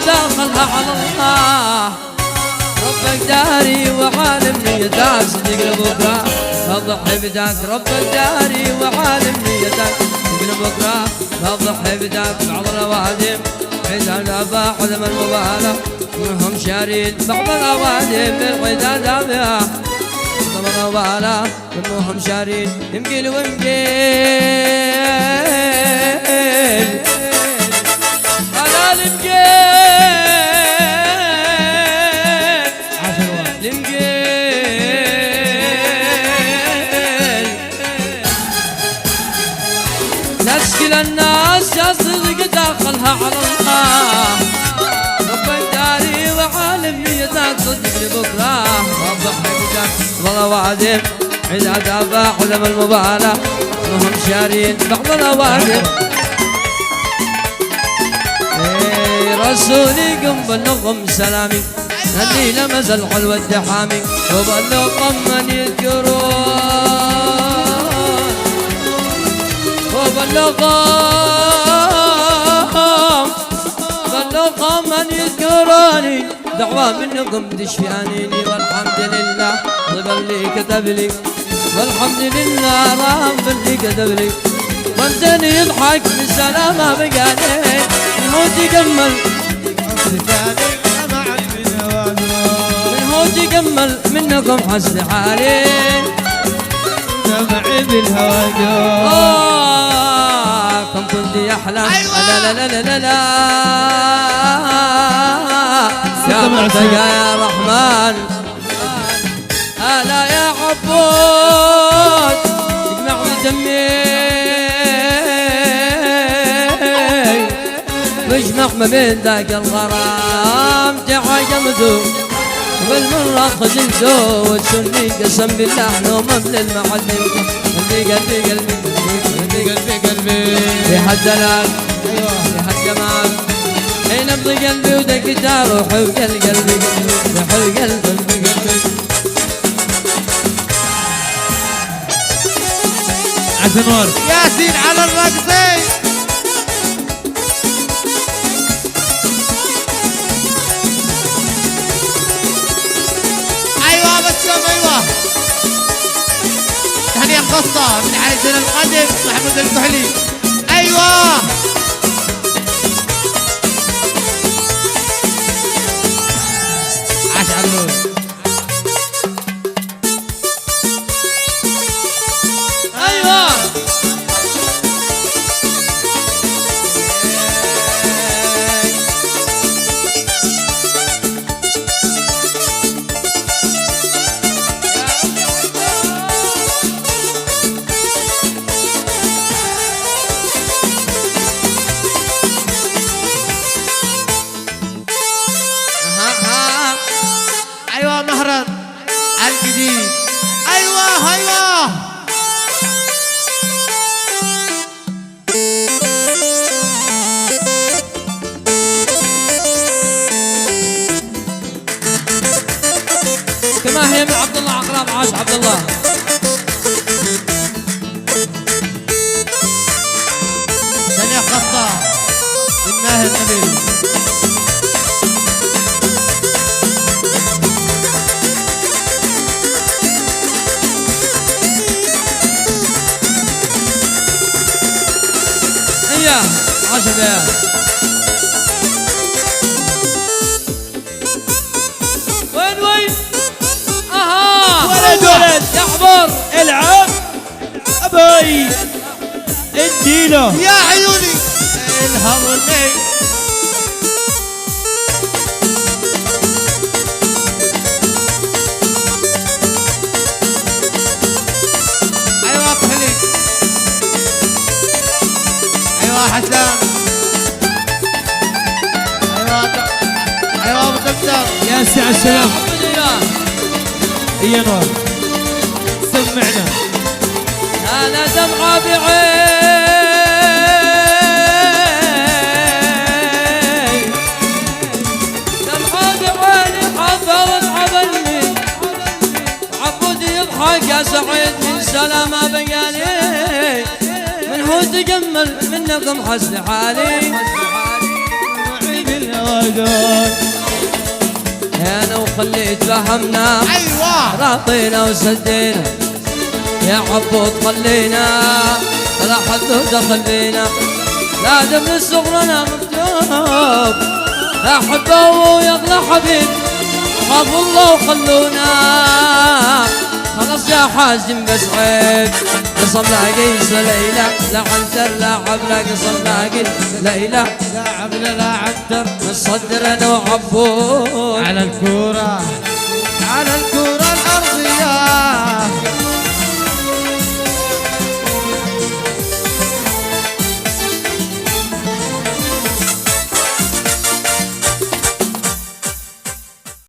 داخلها على الله ربك داري وعالم نيتك صدق لبكره بضحي بداك ربك داري وعالم نيتك صدق لبكره بضحي بداك بعض الاوادم عيد الاباء عدم المبالغه منهم شارين بعض الاوادم بالعداد ابيها عدم المبالغه منهم شارين يمقل ومقل هذا المقل تشكل الناس يا صدق داخلها على الله ربك داري وعالم نيتك صدق لبكره وضحي بدك والله وعدم عداد اباء علم المبالغه وهم شارين بعض الاوادم رسولي قم بلغهم سلامي اللي لمس الحلوى الدحامي وبلغهم من يذكرون بلغهم من يذكروني دعوة منكم تشفيانيني والحمد لله رب اللي كتب لي والحمد لله رب اللي كتب لي وانتني يضحك بالسلامة بقالي الموت يكمل من هوت يكمل منكم حسن حالي دمعي بالهوى كم كنت يحلم لا لا لا لا لا لا يا مرتجى يا رحمن هلا يا عبود اجمع دمي واجمع ما بين ذاك الغرام تعاقمتو والمرة خجلتو وتسني قسم بالله نوم من المعلم قلبي قلبي قلبي قلبي قلبي في حد دلال في حد جمال اي نبض قلبي ودقتها روحي وقلبي قلبي روحي وقلبي عسنور ياسين على الرقصين ايوه بسم ايوه تهنئة خاصة من عائلتنا القادم محمود الكحلي ايوه عاش علول ايوه ايوه مهران الجديد ايوه ايوه كما هي من عبد الله عقراب عاش عبد الله ثانية خاصة من ماهر نبيل اياه عاش بها وين اها ولد يحضر العب ابي اديله يا عيوني الهضمي ايوه كحلي ايوه حسان ايوه مقدم يا سعد السلام يا نور سمعنا انا دمعة بعين يا سعيد من سلامة بقالي من هو تجمل منكم حسن حالي عيب الودود انا وخليت فهمنا ايوه راطينا وسدينا يا عبود خلينا ولا حد دخل فينا لازم من صغرنا مكتوب احبه ويغلى حبيب خافوا الله وخلونا خلاص يا حازم بس عيب قصم لاقيس ليلى لا عنتر لاعب لا قصم لاقي ليلى لاعب لا عنتر الصدر انا وعبود على الكورة الأرضية